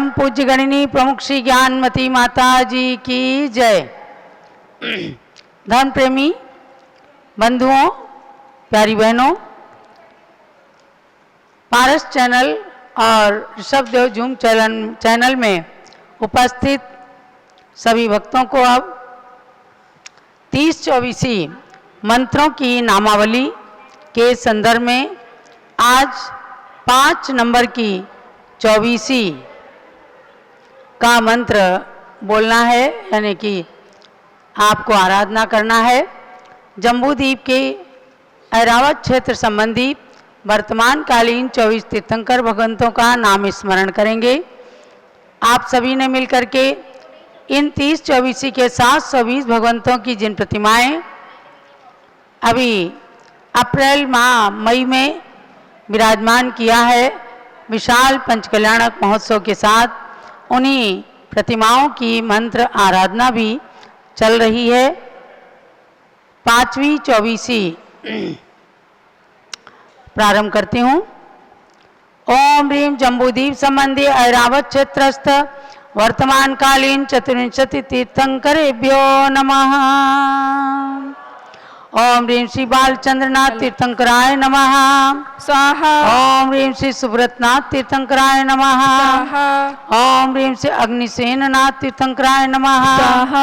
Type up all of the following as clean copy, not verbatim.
परम पूज्य गणिनी प्रमुख श्री ज्ञानमती माता जी की जय। धर्म प्रेमी बंधुओं, प्यारी बहनों, पारस चैनल और ऋषभदेव जूम चैनल में उपस्थित सभी भक्तों को अब 30-24 मंत्रों की नामावली के संदर्भ में आज 5 नंबर की 24 का मंत्र बोलना है, यानी कि आपको आराधना करना है। जम्बूद्वीप के ऐरावत क्षेत्र संबंधी वर्तमान कालीन 24 तीर्थंकर भगवंतों का नाम स्मरण करेंगे। आप सभी ने मिलकर के इन 30-24 के 720 भगवंतों की जिन प्रतिमाएं अभी अप्रैल माह मई में विराजमान किया है, विशाल पंचकल्याणक महोत्सव के साथ उन्हीं प्रतिमाओं की मंत्र आराधना भी चल रही है। 5वीं 24 प्रारंभ करती हूँ। ओम ह्रीं जम्बूद्वीप संबंधी ऐरावत क्षेत्रस्थ वर्तमान कालीन 24 तीर्थंकरेभ्यो नमः। ओम ह्रीं श्री बालचंद्रनाथ तीर्थंकराय नमः स्वाहा। ओम ह्रीं श्री सुब्रतनाथ तीर्थंकराय नमः स्वाहा। ओम ह्रीं श्री अग्निसेननाथ तीर्थंकराय नमः स्वाहा।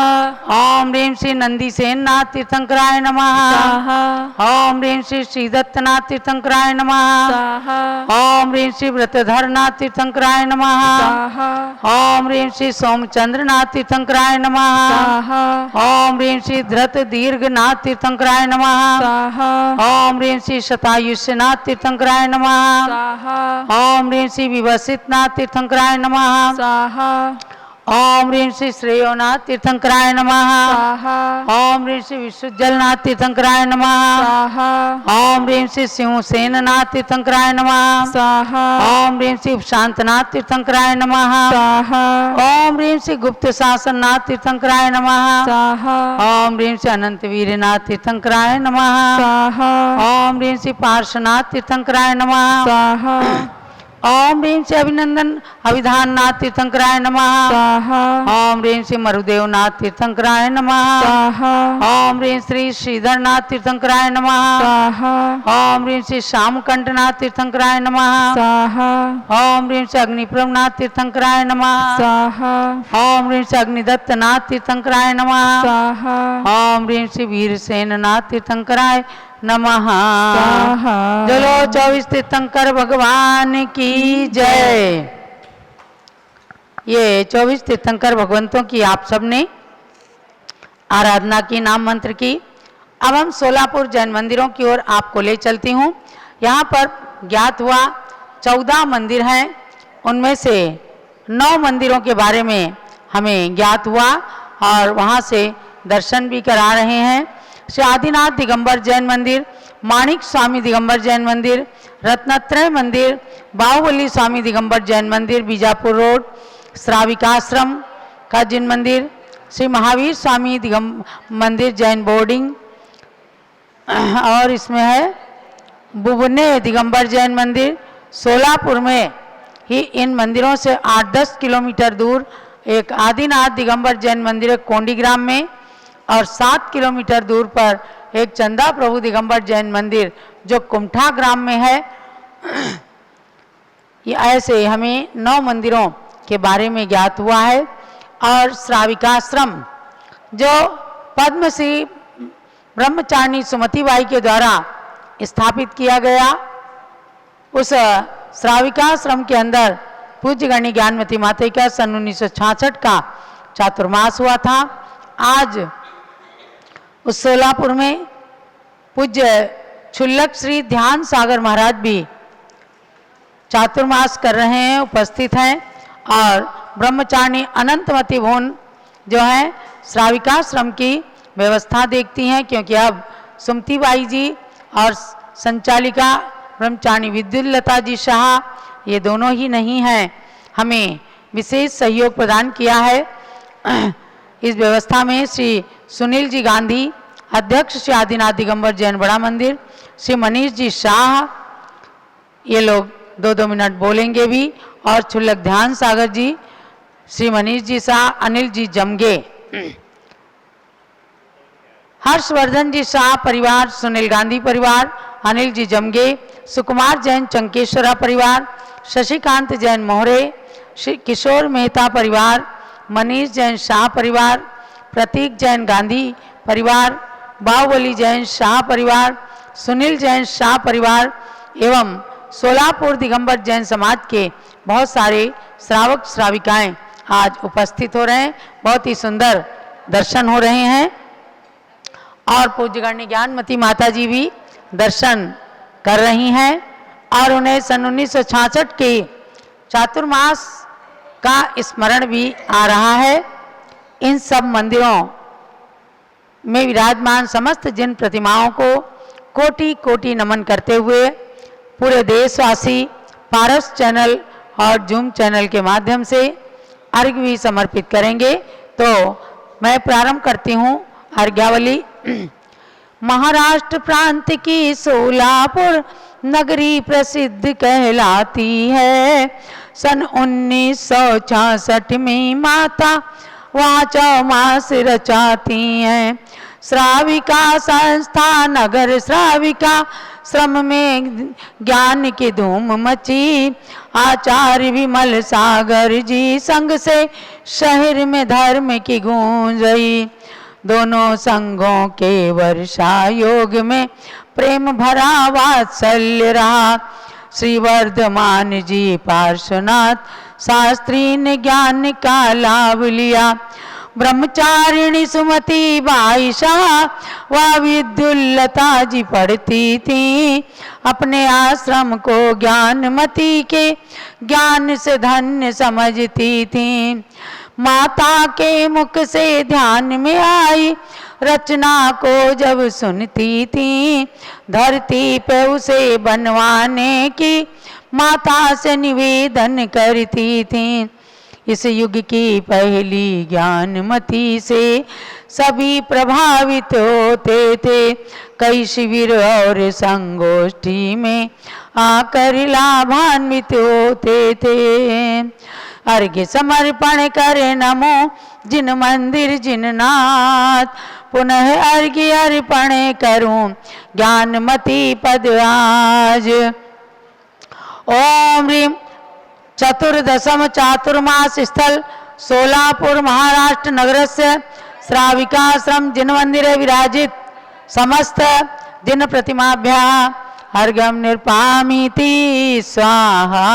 ओम ह्रीं श्री नंदीसेननाथ तीर्थंकराय नमः स्वाहा। ओम ह्रीं श्री श्रीदत्तनाथ तीर्थंकराय नमः स्वाहा। ओम ह्रीं श्री व्रतधरनाथ तीर्थंकराय नमः स्वाहा। ओम ह्रीं श्री सोमचंद्रनाथ तीर्थंकराय नमः स्वाहा। ओम ह्रीं श्री धृत दीर्घनाथ तीर्थंकराय नमः स्वाहा। ओम ह्रीं श्री शतायुष्यनाथ तीर्थंकराय नमः स्वाहा। ओम ह्रीं श्री विवसितनाथ तीर्थंकराय नमः स्वाहा। ओम ह्रीं श्री श्रेयोनाथ तीर्थंकराय नमः स्वाहा। ओम ह्रीं श्री विशुद्धजलनाथ तीर्थंकराय नमः स्वाहा। ओम ह्रीं श्री सिंहसेननाथ तीर्थंकराय नमः स्वाहा। ओम ह्रीं श्री शांतनाथ तीर्थंकराय नमः स्वाहा। ओम ह्रीं श्री गुप्त शासननाथ तीर्थंकराय नमः स्वाहा। ओम ह्रीं श्री अनंतवीरनाथ तीर्थंकराय नमः स्वाहा। ओम ह्रीं श्री पार्श्वनाथ तीर्थंकराय नमः स्वाहा। ओम ह्रीं श्री अभिनंदन अभिधाननाथ तीर्थंकराय नमः स्वाहा। ओम ह्रीं श्री मरुदेवनाथ तीर्थंकराय नमः स्वाहा। ओम ह्रीं श्री श्रीधरनाथ तीर्थंकराय नमः स्वाहा। ओम ह्रीं श्री श्यामकंठनाथ तीर्थंकराय नमः स्वाहा। ओम ह्रीं श्री अग्निप्रभनाथ तीर्थंकराय नमः स्वाहा। ओम ह्रीं श्री अग्निदत्तनाथ तीर्थंकराय नमः स्वाहा। ओम ह्रीं श्री वीरसेननाथ तीर्थंकराय नमः। चलो 24 तीर्थंकर भगवान की जय। ये 24 तीर्थंकर भगवंतों की आप सबने आराधना की, नाम मंत्र की। अब हम सोलापुर जैन मंदिरों की ओर आपको ले चलती हूँ। यहाँ पर ज्ञात हुआ 14 मंदिर हैं, उनमें से 9 मंदिरों के बारे में हमें ज्ञात हुआ और वहाँ से दर्शन भी करा रहे हैं। श्री आदिनाथ दिगंबर जैन मंदिर, माणिक स्वामी दिगंबर जैन मंदिर, रत्नत्रय मंदिर, बाहुबली स्वामी दिगंबर जैन मंदिर बीजापुर रोड, श्राविकाश्रम का जैन मंदिर, श्री महावीर स्वामी दिगंबर मंदिर जैन बोर्डिंग, और इसमें है बुबने दिगंबर जैन मंदिर। सोलापुर में ही इन मंदिरों से 8-10 किलोमीटर दूर एक आदिनाथ दिगंबर जैन मंदिर है कोंडीग्राम में, और 7 किलोमीटर दूर पर एक चंदा प्रभु दिगंबर जैन मंदिर जो कुमठा ग्राम में है। ये ऐसे हमें 9 मंदिरों के बारे में ज्ञात हुआ है। और श्राविकाश्रम जो पद्मश्री ब्रह्मचारिणी सुमतिबाई के द्वारा स्थापित किया गया, उस श्राविकाश्रम के अंदर पूज्य गणी ज्ञानमती माता का सन 1966 का चातुर्मास हुआ था। आज उस सोलापुर में पूज्य क्षुल्लक श्री ध्यान सागर महाराज भी चातुर्मास कर रहे हैं, उपस्थित हैं। और ब्रह्मचारिणी अनंतमती भुवन जो है श्राविकाश्रम की व्यवस्था देखती हैं, क्योंकि अब सुमतिबाई जी और संचालिका ब्रह्मचारिणी विद्युल्लता जी शाह ये दोनों ही नहीं हैं, हमें विशेष सहयोग प्रदान किया है। इस व्यवस्था में श्री सुनील जी गांधी अध्यक्ष श्री आदिनाथ दिगंबर जैन बड़ा मंदिर, श्री मनीष जी शाह, ये लोग 2-2 मिनट बोलेंगे भी, और क्षुल्लक ध्यान सागर जी श्री मनीष जी शाह, अनिल जी जमगे, हर्षवर्धन जी शाह परिवार, सुनील गांधी परिवार, अनिल जी जमगे, सुकुमार जैन चंकेश्वरा परिवार, शशिकांत जैन मोहरे, श्री किशोर मेहता परिवार, मनीष जैन शाह परिवार, प्रतीक जैन गांधी परिवार, बाहुबली जैन शाह परिवार, सुनील जैन शाह परिवार एवं सोलापुर दिगंबर जैन समाज के बहुत सारे श्रावक श्राविकाएं आज उपस्थित हो रहे हैं। बहुत ही सुंदर दर्शन हो रहे हैं और पूज्यगण्य ज्ञानमती माता जी भी दर्शन कर रही हैं और उन्हें सन 1966 के चातुर्मास का स्मरण भी आ रहा है। इन सब मंदिरों में विराजमान समस्त जिन प्रतिमाओं को कोटि कोटि नमन करते हुए पूरे देशवासी पारस चैनल और जूम चैनल के माध्यम से अर्घ्य भी समर्पित करेंगे। तो मैं प्रारंभ करती हूँ अर्घ्यावली। महाराष्ट्र प्रांत की सोलापुर नगरी प्रसिद्ध कहलाती है। सन 1966 में माता वहाँ चौमास रचाती हैं। श्राविका संस्था नगर श्राविका श्रम में ज्ञान की धूम मची। आचार्य विमल सागर जी संग से शहर में धर्म की गूंज रही। दोनों संघों के वर्षा योग में प्रेम भरा वात्सल्य रहा। श्री वर्धमान जी पार्श्वनाथ शास्त्री ने ज्ञान का लाभ लिया। ब्रह्मचारिणी सुमति बाई शाह व विद्युल्लता जी पढ़ती थी। अपने आश्रम को ज्ञानमती के ज्ञान से धन्य समझती थी। माता के मुख से ध्यान में आई रचना को जब सुनती थी। धरती पे उसे बनवाने की माता से निवेदन करती थी। इस युग की पहली ज्ञानमती से सभी प्रभावित होते थे। कई शिविर और संगोष्ठी में आकर लाभान्वित होते थे। अर्घ्य समर्पण करे नमो जिन मंदिर जिन नाथ। पुनः अर्घ्य अर्पण करूं ज्ञानमती पद आज। ओम ह्रीं चतुर्दशम चातुर्मास स्थल सोलापुर महाराष्ट्र नगरस्य श्राविकाश्रम जिन मंदिरे विराजित समस्त जिन प्रतिमाभ्याः अर्घ्यं निर्पामीति स्वाहा।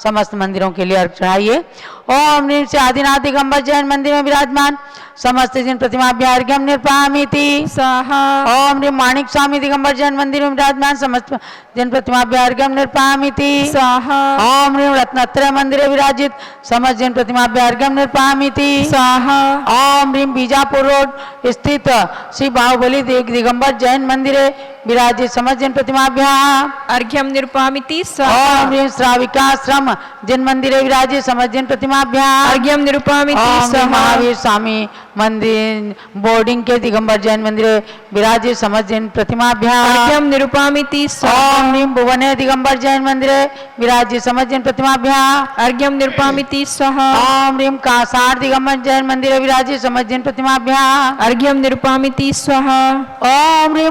समस्त मंदिरों के लिए अर्घ्य चढ़ाइए। ओम ह्रीं से आदिनाथ दिगंबर जैन मंदिर में विराजमान समस्त जिन प्रतिमाभ्याः अर्घ्यं निर्पामीति स्वाहा। ओम ह्रीं माणिक स्वामी दिगंबर जैन मंदिर में विराजमान समस्त जिन प्रतिमाभ्याः अर्घ्यं निर्पामीति स्वाहा। ओम ह्रीं रत्नत्रय मंदिरे विराजित समस्त जिन प्रतिमाभ्याः अर्घ्यं निर्पामीति स्वाहा। ओम ह्रीं बीजापुर रोड स्थित श्री बाहुबली दिगंबर जैन मंदिरे विराजित समस्त जिन प्रतिमाभ्याः अर्घ्यं निर्पामीति स्वाहा। ओम ह्रीं श्राविकाश्रम जिन मंदिरे विराजित समस्त जिन प्रतिमाभ्याः अर्घ्यं निर्पामीति स्वाहा। महावीर स्वामी मंदिर बोर्डिंग के दिगंबर जैन मंदिरे विराजित समस्त जिन प्रतिमाभ्याः अर्घ्यं निर्पामीति स्वाहा। ओम ह्रीं भुवने दिगंबर जैन मंदिरे विराजित समस्त जिन प्रतिमाभ्याः अर्घ्यं निर्पामीति स्वाहा। ओम ह्रीं कासार दिगंबर जैन मंदिरे विराजित समस्त जिन प्रतिमाभ्याः अर्घ्यं निर्पामीति स्वाहा। ओम ह्रीं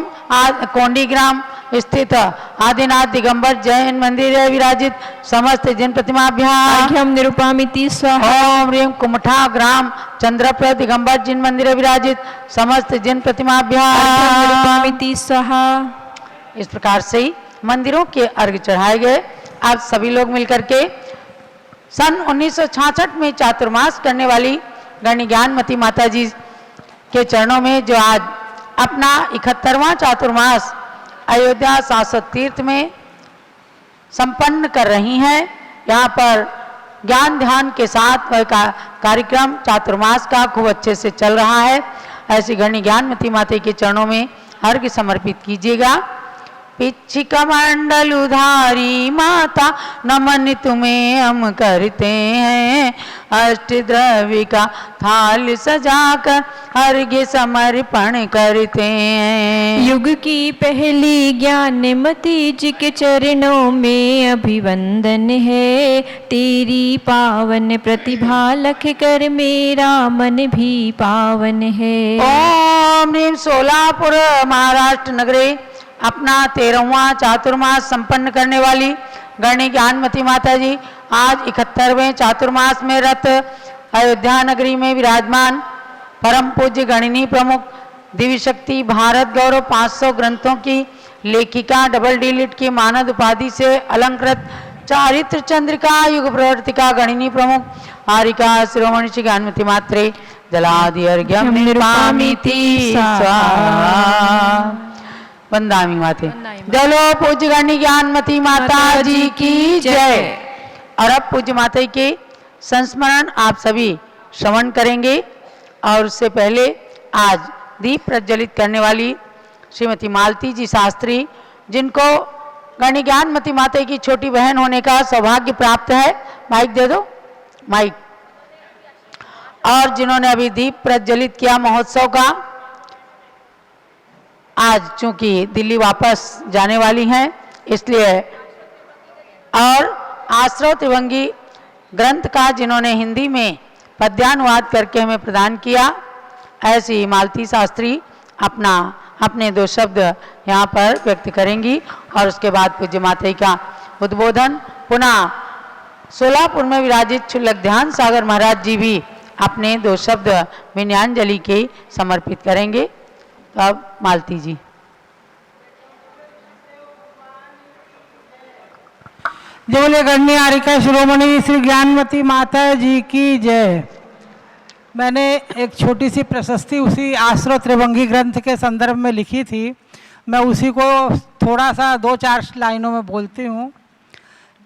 कोंडीग्राम स्थित आदिनाथ दिगंबर जैन मंदिर विराजित समस्त जिन प्रतिमाभ्याः अर्घ्यं निर्पामीति स्वाहा। ओम ह्रीं कुमठा ग्राम चंद्रप्रद दिगंबर जिन मंदिर विराजित समस्त जिन प्रतिमाभ्याः अर्घ्यं निर्पामीति स्वाहा। इस प्रकार से ही मंदिरों के अर्घ्य चढ़ाए गए। आप सभी लोग मिलकर के सन 1966 में चातुर्मास करने वाली गण्य ज्ञानमती माता जी के चरणों में जो आज अपना 71वां चातुर्मास अयोध्या शाश्वत तीर्थ में संपन्न कर रही हैं। यहाँ पर ज्ञान ध्यान के साथ वह कार्यक्रम चातुर्मास का खूब अच्छे से चल रहा है। ऐसी गण्य ज्ञानमती माता के चरणों में अर्घ्य समर्पित कीजिएगा। पिच्छिक मंडल उधारी माता नमन तुम्हें हम करते हैं। अष्टद्रव्य का थाल सजाकर अर्घ्य समर्पण करते हैं। युग की पहली ज्ञानमती जी के चरणों में अभिवंदन है। तेरी पावन प्रतिभा लख कर मेरा मन भी पावन है। ओम ह्रीं सोलापुर महाराष्ट्र नगरे अपना 13वां चातुर्मास संपन्न करने वाली गणी ज्ञानमती माता जी आज 71वें चातुर्मास में रत अयोध्या नगरी में विराजमान परम पूज्य गणिनी प्रमुख दिव्य शक्ति भारत गौरव 500 ग्रंथों की लेखिका डबल डी लिट की मानद उपाधि से अलंकृत चारित्र चंद्रिका युग प्रवर्तिका गणिनी प्रमुख हारिका शिरोमणि श्री ज्ञानमती मात्रे जलादि अर्घ्यं निर्मामिति स्वाहा। वंदामि माते। जलो पूज्य गणी ज्ञानमती माता जी की जय। और अब पूज्य माता के संस्मरण आप सभी श्रवण करेंगे और उससे पहले आज दीप प्रज्वलित करने वाली श्रीमती मालती जी शास्त्री जिनको गणी ज्ञानमती माता की छोटी बहन होने का सौभाग्य प्राप्त है, माइक दे दो माइक, और जिन्होंने अभी दीप प्रज्वलित किया महोत्सव का, आज चूंकि दिल्ली वापस जाने वाली हैं इसलिए, और आश्रव त्रिभंगी ग्रंथ का जिन्होंने हिंदी में पद्यानुवाद करके हमें प्रदान किया, ऐसी मालती शास्त्री अपने 2 शब्द यहाँ पर व्यक्त करेंगी और उसके बाद पूज्य माता का उद्बोधन पुनः सोलापुर में विराजित क्षुल्लक ध्यान सागर महाराज जी भी अपने 2 शब्द विनयांजलि के समर्पित करेंगे। तो अब मालती जी। जय बोले गण्य आरिका शिरोमणि श्री ज्ञानमती माता जी की जय। मैंने एक छोटी सी प्रशस्ति उसी आश्रव त्रिभंगी ग्रंथ के संदर्भ में लिखी थी, मैं उसी को थोड़ा सा 2-4 लाइनों में बोलती हूँ।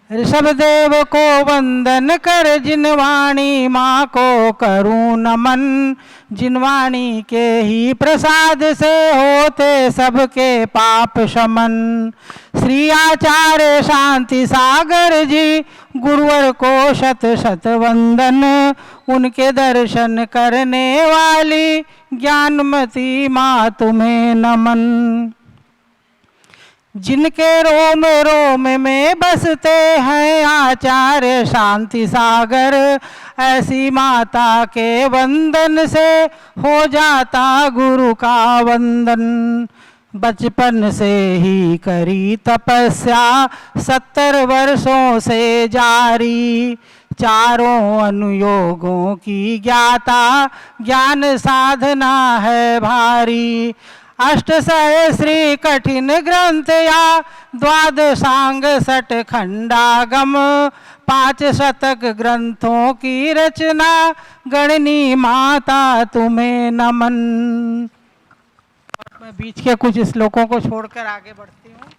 ऋषभ देव को वंदन कर जिनवाणी माँ को करूँ नमन, जिनवाणी के ही प्रसाद से होते सबके पाप शमन। श्री आचार्य शांति सागर जी गुरुवर को शत शत वंदन, उनके दर्शन करने वाली ज्ञानमती माँ तुम्हें नमन। जिनके रोम रोम में बसते हैं आचार्य शांति सागर, ऐसी माता के वंदन से हो जाता गुरु का वंदन। बचपन से ही करी तपस्या 70 वर्षों से जारी, चारों अनुयोगों की ज्ञाता ज्ञान साधना है भारी। अष्टसहस्री कठिन ग्रंथ या द्वादशांग 60 खंडागम, 5 शतक ग्रंथों की रचना गणनी माता तुम्हें नमन। मैं बीच के कुछ श्लोकों को छोड़कर आगे बढ़ती हूँ।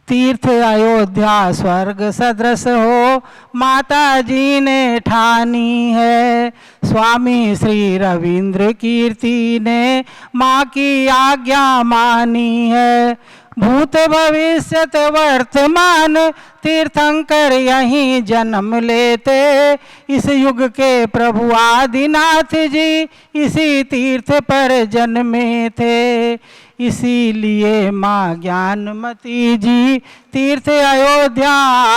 तीर्थ अयोध्या स्वर्ग सदृश हो माता जी ने ठानी है, स्वामी श्री रविंद्र कीर्ति ने माँ की आज्ञा मानी है। भूत भविष्यत वर्तमान तीर्थंकर यहीं जन्म लेते, इस युग के प्रभु आदिनाथ जी इसी तीर्थ पर जन्मे थे। इसीलिए माँ ज्ञानमती जी तीर्थ अयोध्या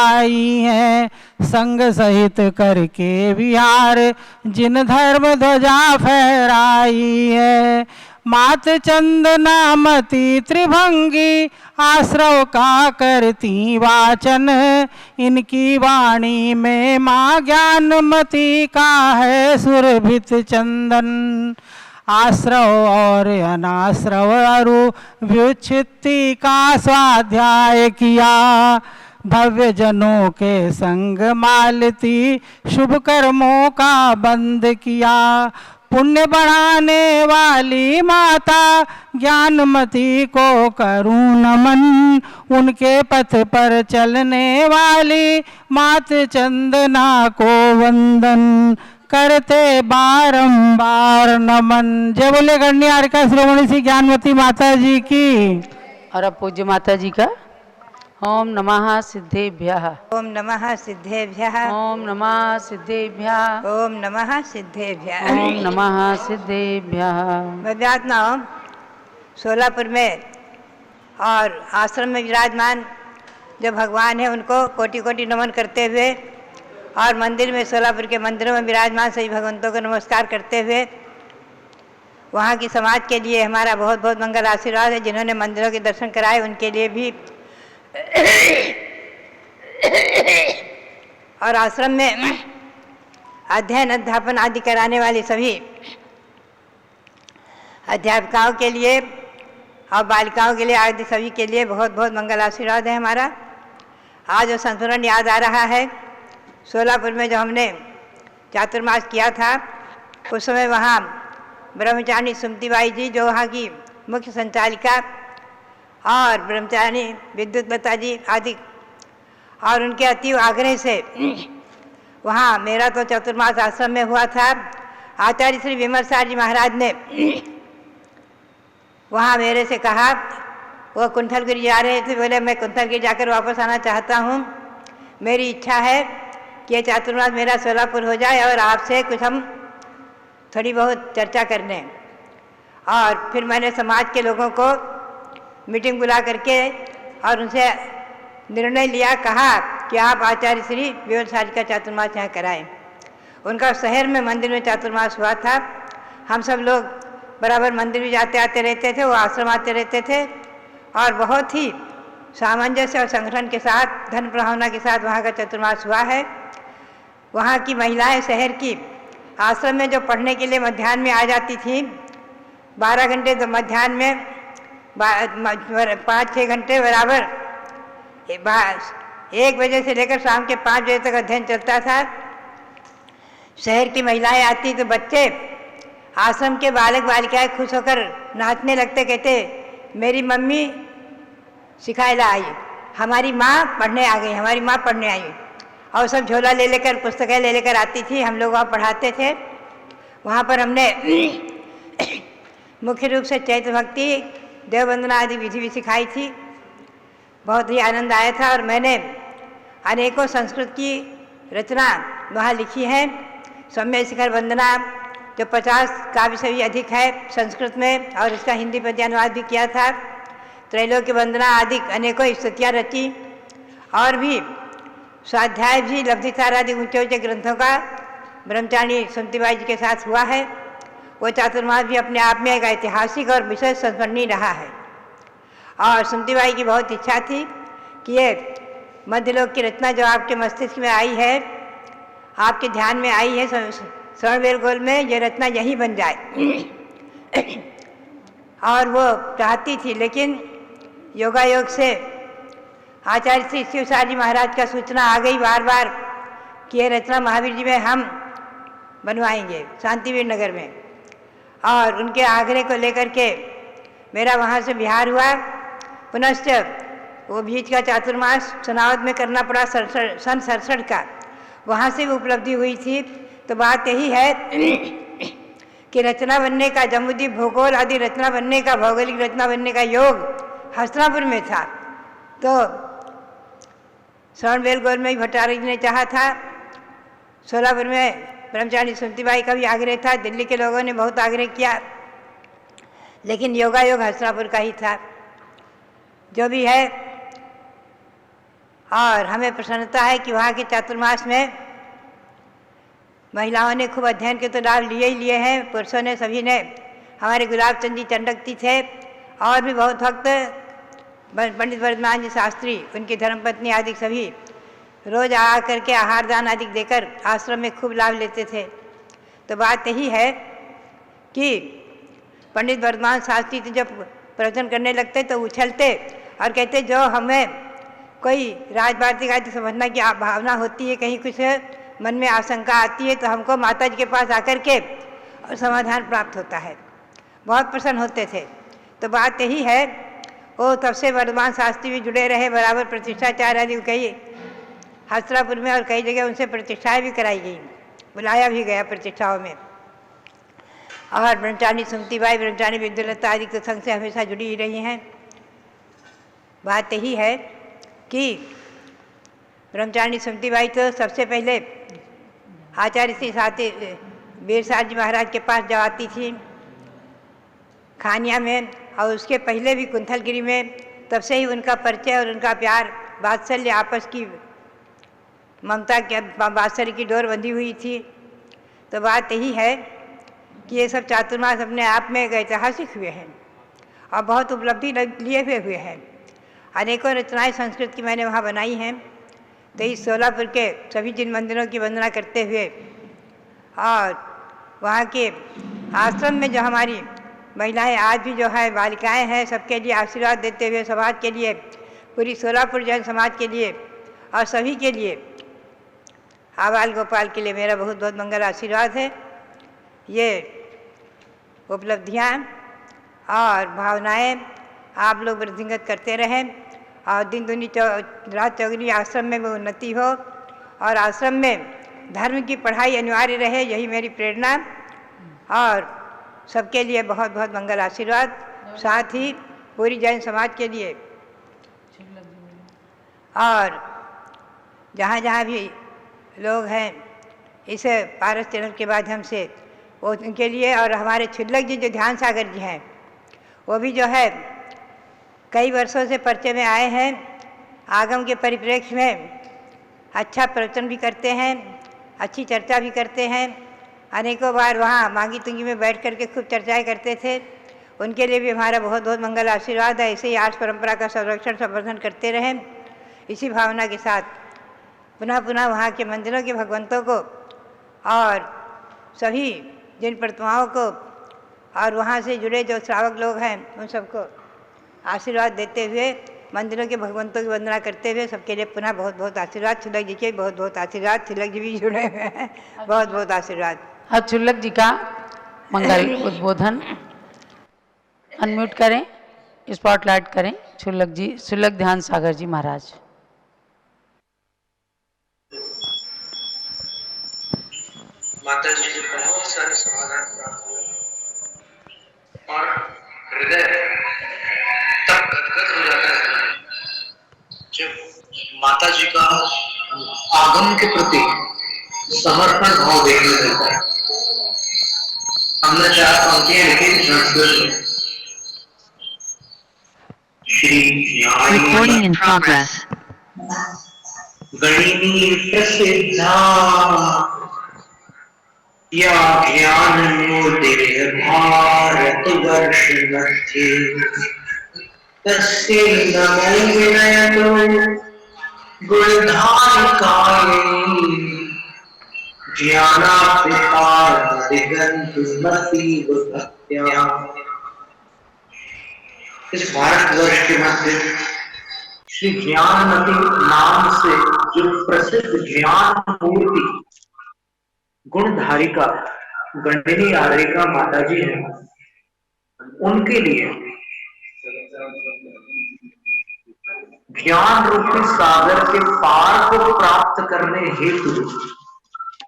आई हैं, संग सहित करके विहार जिन धर्म ध्वजा फहराई है। मात चंदनामती त्रिभंगी आश्रव का करती वाचन, इनकी वाणी में माँ ज्ञानमती का है सुरभित चंदन। आश्रव और अनाश्रव अरु व्युच्छित्ति का स्वाध्याय किया, भव्य जनों के संग मालती शुभ कर्मों का बंद किया। पुण्य बढ़ाने वाली माता ज्ञानमती को करूं नमन, उनके पथ पर चलने वाली मात चंदना को वंदन करते बारंबार नमन। जय बोले गण्य आरिका शिरोमणि श्री ज्ञानमती माता जी की। और अब पूज्य माता जी का ओम नमः सिद्धेभ्यः। ओम नमः सिद्धेभ्यः। ओम नमः सिद्धेभ्यः। ओम नमः सिद्धेभ्यः। ओम नमः सिद्धेभ्यः। मैं व्यात्मा हूँ सोलापुर में, और आश्रम में विराजमान जो भगवान है उनको कोटि कोटि नमन करते हुए, और मंदिर में सोलापुर के मंदिरों में विराजमान सभी भगवंतों को नमस्कार करते हुए, वहाँ की समाज के लिए हमारा बहुत बहुत मंगल आशीर्वाद है। जिन्होंने मंदिरों के दर्शन कराए उनके लिए भी, और आश्रम में अध्ययन अध्यापन आदि कराने वाली सभी अध्यापिकाओं के लिए और बालिकाओं के लिए आदि सभी के लिए बहुत बहुत मंगल आशीर्वाद है हमारा। आज जो संस्मरण याद आ रहा है, सोलापुर में जो हमने चातुर्मास किया था, उस समय वहाँ ब्रह्मचारिणी सुमतीबाई जी जो वहाँ की मुख्य संचालिका, और ब्रह्मचारिणी विद्युत लता जी आदि, और उनके अति आग्रह से वहाँ मेरा तो चतुर्मास आश्रम में हुआ था। आचार्य श्री विमल सार जी महाराज ने वहाँ मेरे से कहा, वो कुंठलगिरी जा रहे थे, बोले मैं कुंठलगिरी जाकर वापस आना चाहता हूँ, मेरी इच्छा है कि ये चातुर्मास मेरा सोलापुर हो जाए और आपसे कुछ हम थोड़ी बहुत चर्चा कर लें। और फिर मैंने समाज के लोगों को मीटिंग बुला करके और उनसे निर्णय लिया, कहा कि आप आचार्य श्री विमल सार जी का चातुर्मास यहाँ कराएं। उनका शहर में मंदिर में चातुर्मास हुआ था। हम सब लोग बराबर मंदिर भी जाते आते रहते थे, वो आश्रम आते रहते थे, और बहुत ही सामंजस्य और संगठन के साथ, धन प्रभावना के साथ वहाँ का चतुर्मास हुआ है। वहाँ की महिलाएं शहर की आश्रम में जो पढ़ने के लिए मध्याह्न में आ जाती थीं, 12 घंटे तो मध्याह्न में 5-6 घंटे बराबर 1 बजे से लेकर शाम के 5 बजे तक अध्ययन चलता था। शहर की महिलाएं आती तो बच्चे, आश्रम के बालक बालिकाएं खुश होकर नाचने लगते, कहते मेरी मम्मी सिखाए ला आई, हमारी माँ पढ़ने आ गई, हमारी माँ पढ़ने आई। और सब झोला ले लेकर, पुस्तकें ले लेकर आती थी, हम लोग वहाँ पढ़ाते थे। वहाँ पर हमने मुख्य रूप से चैत्र भक्ति, देववंदना आदि विधि भी सिखाई थी। बहुत ही आनंद आया था। और मैंने अनेकों संस्कृत की रचना वहाँ लिखी है। सौम्य शिखर वंदना जो 50 काव्य से भी अधिक है संस्कृत में, और इसका हिंदी पद्य अनुवाद भी किया था। त्रैलोक्य वंदना आदि अनेकों स्तुतियाँ रची, और भी स्वाध्याय भी लब्धिसार आदि ऊंचे ऊंचे ग्रंथों का ब्रह्मचारिणी सुमतीबाई जी के साथ हुआ है। वो चातुर्मास भी अपने आप में एक ऐतिहासिक और विशेष संस्मरणीय रहा है। और सुमतीबाई की बहुत इच्छा थी कि ये मध्यलोक की रचना जो आपके मस्तिष्क में आई है, आपके ध्यान में आई है श्रवणबेलगोल में, ये रचना यहीं बन जाए। और वो चाहती थी, लेकिन योगायोग से आचार्य श्री शिवसार जी महाराज का सूचना आ गई बार बार कि ये रचना महावीर जी में हम बनवाएंगे शांतिवीर नगर में। और उनके आग्रह को लेकर के मेरा वहाँ से बिहार हुआ। पुनश्च वो बीच का चातुर्मास सोनावत में करना पड़ा सन 67 का, वहाँ से भी उपलब्धि हुई थी। तो बात यही है कि रचना बनने का, जम्बूद्वीप भूगोल आदि रचना बनने का, भौगोलिक रचना बनने का योग हस्तिनापुर में था। तो श्रवणबेलगोल में ही भट्टारक जी ने चाहा था, सोलापुर में ब्रह्मचारिणी सुमतीबाई का भी आग्रह था, दिल्ली के लोगों ने बहुत आग्रह किया, लेकिन योगायोग हस्तिनापुर का ही था। जो भी है, और हमें प्रसन्नता है कि वहाँ के चातुर्मास में महिलाओं ने खूब अध्ययन के तो लाभ लिए ही लिए हैं, पुरुषों ने सभी ने। हमारे गुलाब चंद जी चंडकती थे, और भी बहुत भक्त, पंडित वर्धमान जी शास्त्री, उनकी धर्मपत्नी आदि सभी रोज आ करके आहार दान आदि देकर आश्रम में खूब लाभ लेते थे। तो बात यही है कि पंडित वर्धमान शास्त्री जब प्रवचन करने लगते तो उछलते और कहते, जो हमें कोई राजवार्तिक आदि समझना की भावना होती है, कहीं कुछ मन में आशंका आती है, तो हमको माता जी के पास आकर के और समाधान प्राप्त होता है। बहुत प्रसन्न होते थे। तो बात यही है, वो तब से वर्धमान शास्त्री भी जुड़े रहे, बराबर प्रतिष्ठाचार्य आदि कई हस्तिनापुर में और कई जगह उनसे प्रतिष्ठाएँ भी कराई गई, बुलाया भी गया प्रतिष्ठाओं में। और ब्रह्मचारिणी सुमतीबाई, ब्रह्मचारिणी विद्युत लता आदि के संघ से हमेशा जुड़ी ही रही हैं। बात यही है कि ब्रह्मचारिणी सुमतीबाई तो सबसे पहले आचार्य श्री साथी बीरसार जी महाराज के पास जब आती थी खानिया में, और उसके पहले भी कुंथलगिरी में, तब से ही उनका परिचय और उनका प्यार वात्सल्य आपस की ममता के वात्सल्य की डोर बंधी हुई थी। तो बात यही है कि ये सब चातुर्मास अपने आप में एक ऐतिहासिक हुए हैं और बहुत उपलब्धि लिए हुए हैं। अनेकों रचनाएं संस्कृत की मैंने वहाँ बनाई हैं। तो इस सोलापुर के सभी जिन मंदिरों की वंदना करते हुए और वहाँ के आश्रम में जो हमारी महिलाएं आज भी जो है बालिकाएं हैं, सबके लिए आशीर्वाद देते हुए समाज के लिए, पूरी सोलापुर जैन समाज के लिए और सभी के लिए, आबाल गोपाल के लिए मेरा बहुत बहुत मंगल आशीर्वाद है। ये उपलब्धियाँ और भावनाएं आप लोग वृद्धिंगत करते रहें और दिन दुनी रात चौगुनी आश्रम में भी उन्नति हो और आश्रम में धर्म की पढ़ाई अनिवार्य रहे, यही मेरी प्रेरणा। और सबके लिए बहुत बहुत मंगल आशीर्वाद, साथ ही पूरी जैन समाज के लिए और जहाँ जहाँ भी लोग हैं इस पारस चैनल के माध्यम से वो उनके लिए, और हमारे छिल्लक जी जो ध्यान सागर जी हैं वो भी जो है कई वर्षों से परिचय में आए हैं। आगम के परिप्रेक्ष्य में अच्छा प्रवचन भी करते हैं, अच्छी चर्चा भी करते हैं। अनेकों बार वहाँ मांगी तुंगी में बैठ कर के खूब चर्चाएं करते थे। उनके लिए भी हमारा बहुत बहुत मंगल आशीर्वाद है। ऐसे ही आर्ष परंपरा का संरक्षण संवर्धन करते रहें। इसी भावना के साथ पुनः पुनः वहाँ के मंदिरों के भगवंतों को और सभी जिन प्रतिमाओं को और वहाँ से जुड़े जो श्रावक लोग हैं उन सबको आशीर्वाद देते हुए, मंदिरों के भगवंतों की वंदना करते हुए सबके लिए पुनः बहुत बहुत आशीर्वाद। छिलक जी के बहुत बहुत आशीर्वाद। छिलक जी भी जुड़े हुए हैं, बहुत बहुत आशीर्वाद। अब छिलक जी का मंगल उद्बोधन अनम्यूट करें, स्पॉटलाइट करें। छिलक जी, छिलक ध्यान सागर जी महाराज। माता जी से बहुत सारे समाधान प्राप्त हुए और हृदय तब गदगद हो जाता है जब माता जी का आगम के प्रति समर्पण भाव देखने मिलता है। हमने 4 पंक्तियां लिखी संस्कृत में। Recording in progress. गणिनी प्रसिद्धा या ज्ञान मोदिर भारत वर्ष मध्ये तस्य नमो विनयतो गुणधारिकायै ज्ञानापितार दिगंतुमतीव भक्त्या। इस भारतवर्ष के मध्य श्री ज्ञानमती नाम से जो प्रसिद्ध ज्ञान मूर्ति गुणधारिका गणिनी आर्यिका माता जी हैं, उनके लिए ज्ञान रूपी सागर के पार को प्राप्त करने हेतु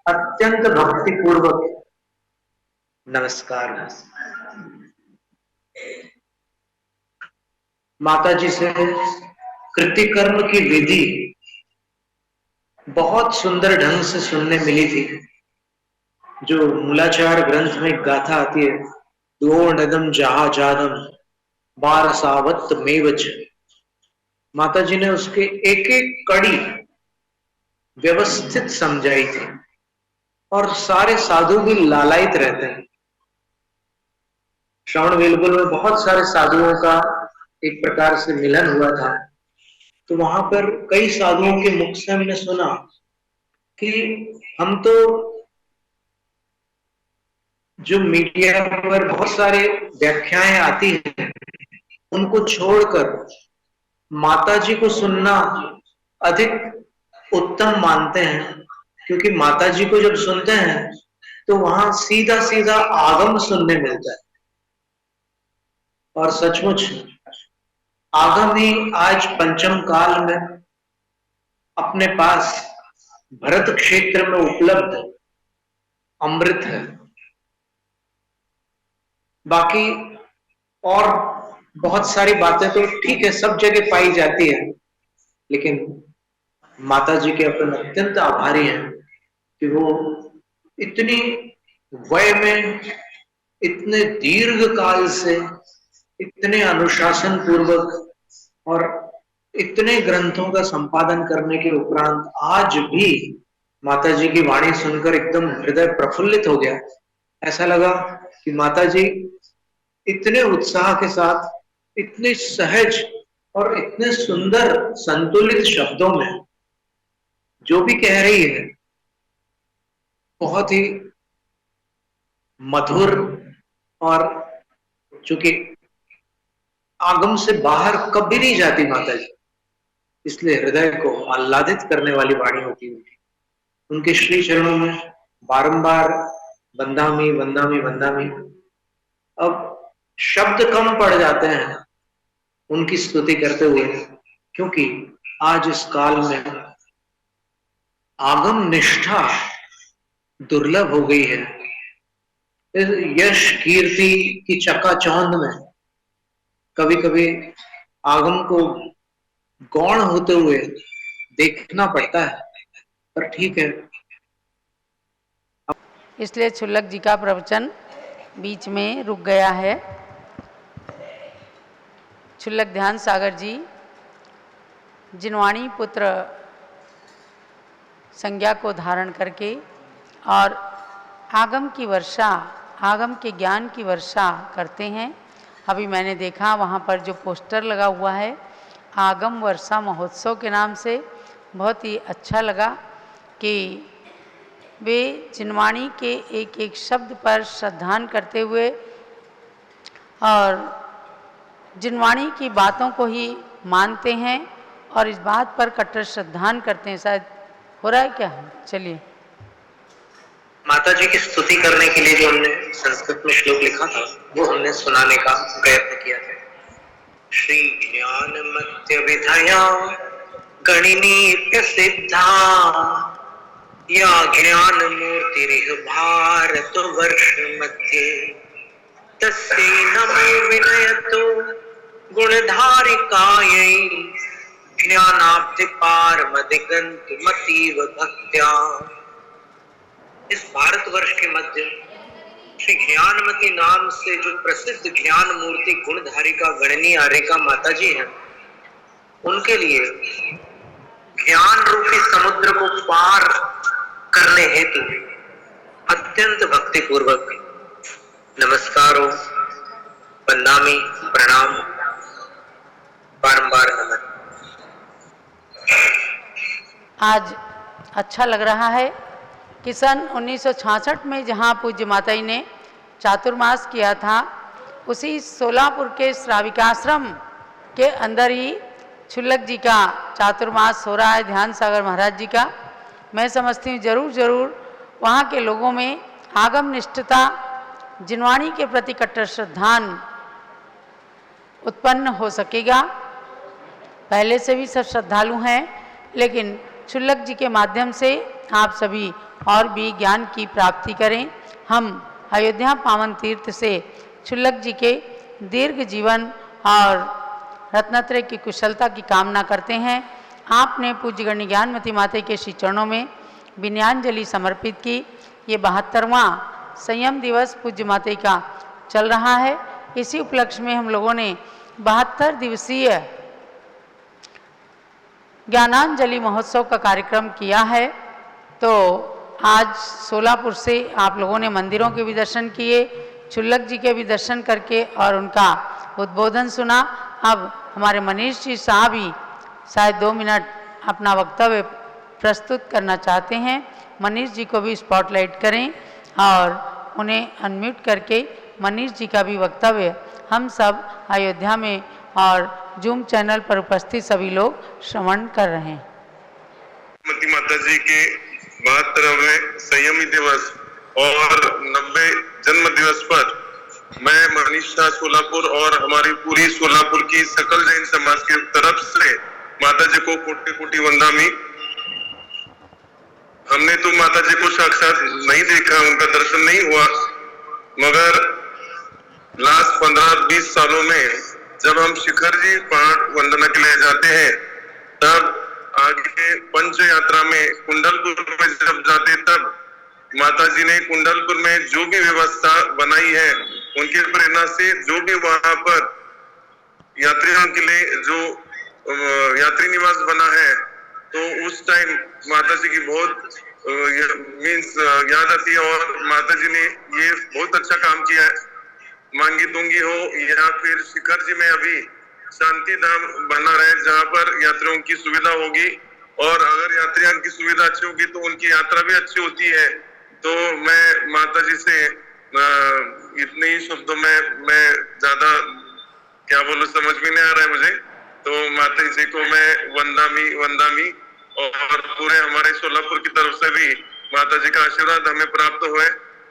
अत्यंत भक्ति पूर्वक नमस्कार। माता जी से कृतिकर्म की विधि बहुत सुंदर ढंग से सुनने मिली थी। जो मूलाचार ग्रंथ में गाथा आती है, दो नदम जहा जादम बारसावत मेवच। माता जी ने उसके एक एक कड़ी व्यवस्थित समझाई थी और सारे साधु भी लालायित रहते हैं। श्रवण बेलगुल में बहुत सारे साधुओं का एक प्रकार से मिलन हुआ था। तो वहां पर कई साधुओं के मुख से हमने सुना कि हम तो जो मीडिया पर बहुत सारे व्याख्याएं आती हैं उनको छोड़कर माता जी को सुनना अधिक उत्तम मानते हैं, क्योंकि माता जी को जब सुनते हैं तो वहां सीधा सीधा आगम सुनने मिलता है। और सचमुच आगम ही आज पंचम काल में अपने पास भरत क्षेत्र में उपलब्ध अमृत है। बाकी और बहुत सारी बातें तो ठीक है, सब जगह पाई जाती है, लेकिन माता जी के अपन अत्यंत आभारी हैं कि वो इतनी वय में इतने दीर्घ काल से इतने अनुशासन पूर्वक और इतने ग्रंथों का संपादन करने के उपरांत आज भी माता जी की वाणी सुनकर एकदम हृदय प्रफुल्लित हो गया। ऐसा लगा कि माता जी इतने उत्साह के साथ, इतने सहज और इतने सुंदर संतुलित शब्दों में जो भी कह रही है बहुत ही मधुर, और चूंकि आगम से बाहर कभी नहीं जाती माता जी, इसलिए हृदय को आह्लादित करने वाली वाणी होती है। उनके श्री चरणों में बारंबार वंदामी वंदामी वंदामी। अब शब्द कम पड़ जाते हैं उनकी स्तुति करते हुए, क्योंकि आज इस काल में आगम निष्ठा दुर्लभ हो गई है। इस यश कीर्ति की चकाचौंध में कभी कभी आगम को गौण होते हुए देखना पड़ता है, पर ठीक है। इसलिए क्षुल्लक जी का प्रवचन बीच में रुक गया है। क्षुल्लक ध्यान सागर जी जिनवाणी पुत्र संज्ञा को धारण करके और आगम की वर्षा, आगम के ज्ञान की वर्षा करते हैं। अभी मैंने देखा वहाँ पर जो पोस्टर लगा हुआ है आगम वर्षा महोत्सव के नाम से, बहुत ही अच्छा लगा कि वे जिनवाणी के एक एक शब्द पर श्रद्धान करते हुए और जिनवाणी की बातों को ही मानते हैं और इस बात पर कट्टर श्रद्धान करते हैं। शायद हो रहा है क्या? चलिए। माता जी की स्तुति करने के लिए जो हमने संस्कृत में श्लोक लिखा था वो हमने सुनाने का प्रयत्न किया था। श्री ज्ञान मध्य विधया गणिनी प्रसिद्धा या ज्ञान मूर्ति भारत वर्ष मध्य तस्यै नमो विनयतो गुणधारिकायै ज्ञानाब्धि पारमदिगंत मतीव भक्त्या। इस भारतवर्ष के मध्य श्री ज्ञानमती नाम से जो प्रसिद्ध ज्ञान मूर्ति गुणधारिका गणनी आर्यिका माता जी हैं, उनके लिए ज्ञान रूपी समुद्र को पार करने हेतु अत्यंत भक्ति पूर्वक नमस्कारों, वंदामी, प्रणाम, बारंबार नमन। आज अच्छा लग रहा है कि सन 1966 में जहाँ पूज्य माता जी ने चातुर्मास किया था, उसी सोलापुर के श्राविकाश्रम के अंदर ही क्षुल्लक जी का चातुर्मास हो रहा है, ध्यान सागर महाराज जी का। मैं समझती हूँ जरूर जरूर वहाँ के लोगों में आगम निष्ठता, जिनवाणी के प्रति कट्टर श्रद्धान उत्पन्न हो सकेगा। पहले से भी सब श्रद्धालु हैं, लेकिन क्षुल्लक जी के माध्यम से आप सभी और भी ज्ञान की प्राप्ति करें। हम अयोध्या पावन तीर्थ से क्षुल्लक जी के दीर्घ जीवन और रत्नत्रय की कुशलता की कामना करते हैं। आपने पूज्य गण्य ज्ञानमती माता के श्री चरणों में विनयांजलि समर्पित की। ये 72वां संयम दिवस पूज्य माता का चल रहा है। इसी उपलक्ष्य में हम लोगों ने 72 दिवसीय ज्ञानांजलि महोत्सव का कार्यक्रम किया है। तो आज सोलापुर से आप लोगों ने मंदिरों के भी दर्शन किए, क्षुल्लक जी के भी दर्शन करके और उनका उद्बोधन सुना। अब हमारे मनीष जी साहब ही शायद 2 मिनट अपना वक्तव्य प्रस्तुत करना चाहते हैं। मनीष जी को भी स्पॉटलाइट करें और उन्हें अनम्यूट करके मनीष जी का भी वक्तव्य हम सब अयोध्या में और जूम चैनल पर उपस्थित सभी लोग श्रवण कर रहे हैं। मती माता जी के 72वें संयमी दिवस और 90 जन्म दिवस पर मैं मनीष शाह सोलापुर और हमारी पूरी सोलापुर की सकल जैन समाज की तरफ से माता जी को कोटि कोटि वंदामी। हमने तो माता जी को साक्षात नहीं देखा, उनका दर्शन नहीं हुआ, मगर लास्ट 15-20 सालों में जब हम शिखर जी पहाड़ वंदना के लिए जाते हैं, तब आगे पंच यात्रा में कुंडलपुर में जब जाते तब माता जी ने कुंडलपुर में जो भी व्यवस्था बनाई है उनके प्रेरणा से जो भी वहां पर यात्रियों के लिए जो यात्री निवास बना है, तो उस टाइम माता जी की बहुत मीन्स याद आती है और माता जी ने ये बहुत अच्छा काम किया है। मांगी तुंगी हो या फिर शिखर जी में अभी शांति धाम बना रहे जहाँ पर यात्रियों की सुविधा होगी, और अगर यात्रियों की सुविधा अच्छी होगी तो उनकी यात्रा भी अच्छी होती है। तो मैं माता जी से इतने ही शब्दों में मैं ज्यादा क्या बोलूं समझ में नहीं आ रहा है मुझे, तो माता जी को मैं वंदामी और पूरे हमारे सोलापुर की तरफ से भी माता जी का आशीर्वाद हमें प्राप्त हुए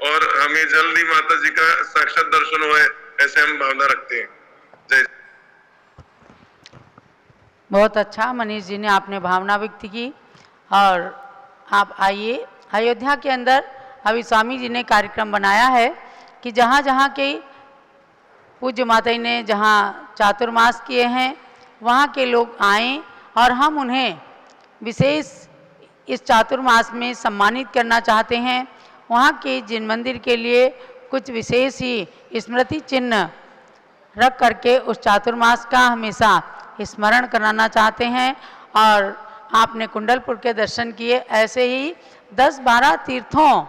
और हमें जल्दी माता जी का साक्षात दर्शन हुए, ऐसे हम भावना रखते हैं। जय। बहुत अच्छा मनीष जी ने आपने भावना व्यक्त की। और आप आइए, अयोध्या के अंदर अभी स्वामी जी ने कार्यक्रम बनाया है कि जहाँ जहाँ के पूज्य माता जी ने जहाँ चातुर्मास किए हैं वहाँ के लोग आएं और हम उन्हें विशेष इस चातुर्मास में सम्मानित करना चाहते हैं। वहाँ के जिन मंदिर के लिए कुछ विशेष ही स्मृति चिन्ह रख करके उस चातुर्मास का हमेशा स्मरण कराना चाहते हैं। और आपने कुंडलपुर के दर्शन किए, ऐसे ही 10-12 तीर्थों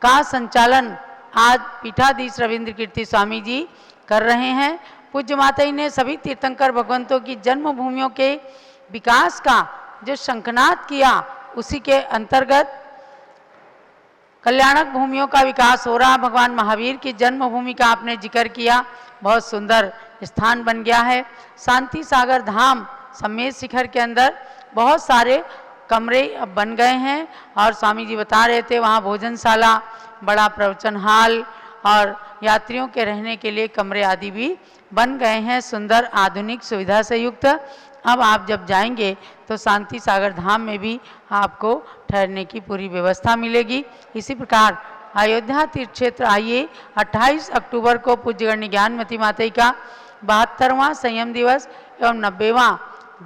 का संचालन आज पीठाधीश रविंद्र कीर्ति स्वामी जी कर रहे हैं। पूज्य माता जी ने सभी तीर्थंकर भगवंतों की जन्मभूमियों के विकास का जो शंखनाद किया, उसी के अंतर्गत कल्याणक भूमियों का विकास हो रहा। भगवान महावीर की जन्मभूमि का आपने जिक्र किया, बहुत सुंदर स्थान बन गया है। शांति सागर धाम समेत शिखर के अंदर बहुत सारे कमरे अब बन गए हैं और स्वामी जी बता रहे थे वहाँ भोजनशाला, बड़ा प्रवचन हॉल और यात्रियों के रहने के लिए कमरे आदि भी बन गए हैं, सुंदर आधुनिक सुविधा से युक्त। अब आप जब जाएंगे तो शांति सागर धाम में भी आपको ठहरने की पूरी व्यवस्था मिलेगी। इसी प्रकार अयोध्या तीर्थ क्षेत्र आइए, 28 अक्टूबर को पूज्यगण्य ज्ञानमती माता जी का 72वां संयम दिवस एवं 90वां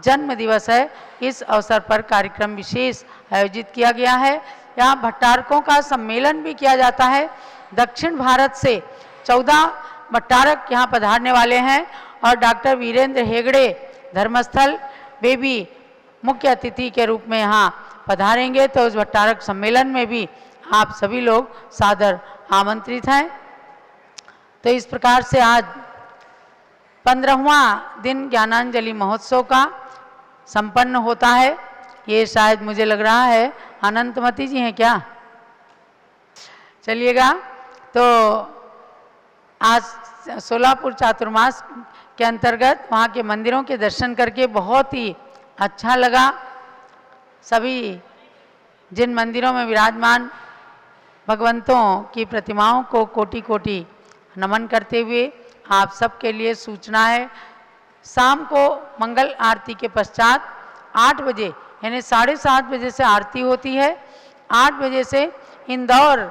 जन्म दिवस है। इस अवसर पर कार्यक्रम विशेष आयोजित किया गया है। यहाँ भट्टारकों का सम्मेलन भी किया जाता है। दक्षिण भारत से 14 भट्टारक यहाँ पधारने वाले हैं और डॉक्टर वीरेंद्र हेगड़े धर्मस्थल वे भी मुख्य अतिथि के रूप में यहाँ पधारेंगे। तो उस भट्टारक सम्मेलन में भी आप सभी लोग सादर आमंत्रित हैं। तो इस प्रकार से आज 15वां दिन ज्ञानांजलि महोत्सव का संपन्न होता है। ये शायद मुझे लग रहा है अनंतमती जी हैं क्या, चलिएगा। तो आज सोलापुर चातुर्मास के अंतर्गत वहाँ के मंदिरों के दर्शन करके बहुत ही अच्छा लगा। सभी जिन मंदिरों में विराजमान भगवंतों की प्रतिमाओं को कोटि कोटि नमन करते हुए आप सबके लिए सूचना है, शाम को मंगल आरती के पश्चात 8 बजे यानी 7:30 बजे से आरती होती है। 8 बजे से इंदौर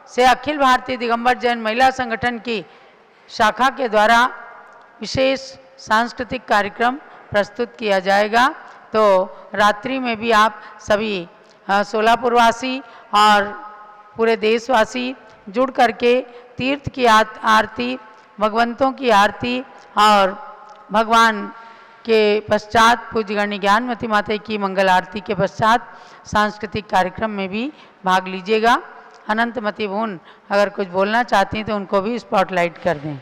से अखिल भारतीय दिगंबर जैन महिला संगठन की शाखा के द्वारा विशेष सांस्कृतिक कार्यक्रम प्रस्तुत किया जाएगा। तो रात्रि में भी आप सभी सोलापुरवासी और पूरे देशवासी जुड़ करके तीर्थ की आरती, भगवंतों की आरती और भगवान के पश्चात पूज्यगण्य ज्ञानमती माता की मंगल आरती के पश्चात सांस्कृतिक कार्यक्रम में भी भाग लीजिएगा। अनंतमती बहन अगर कुछ बोलना चाहती हैं तो उनको भी स्पॉटलाइट कर दें।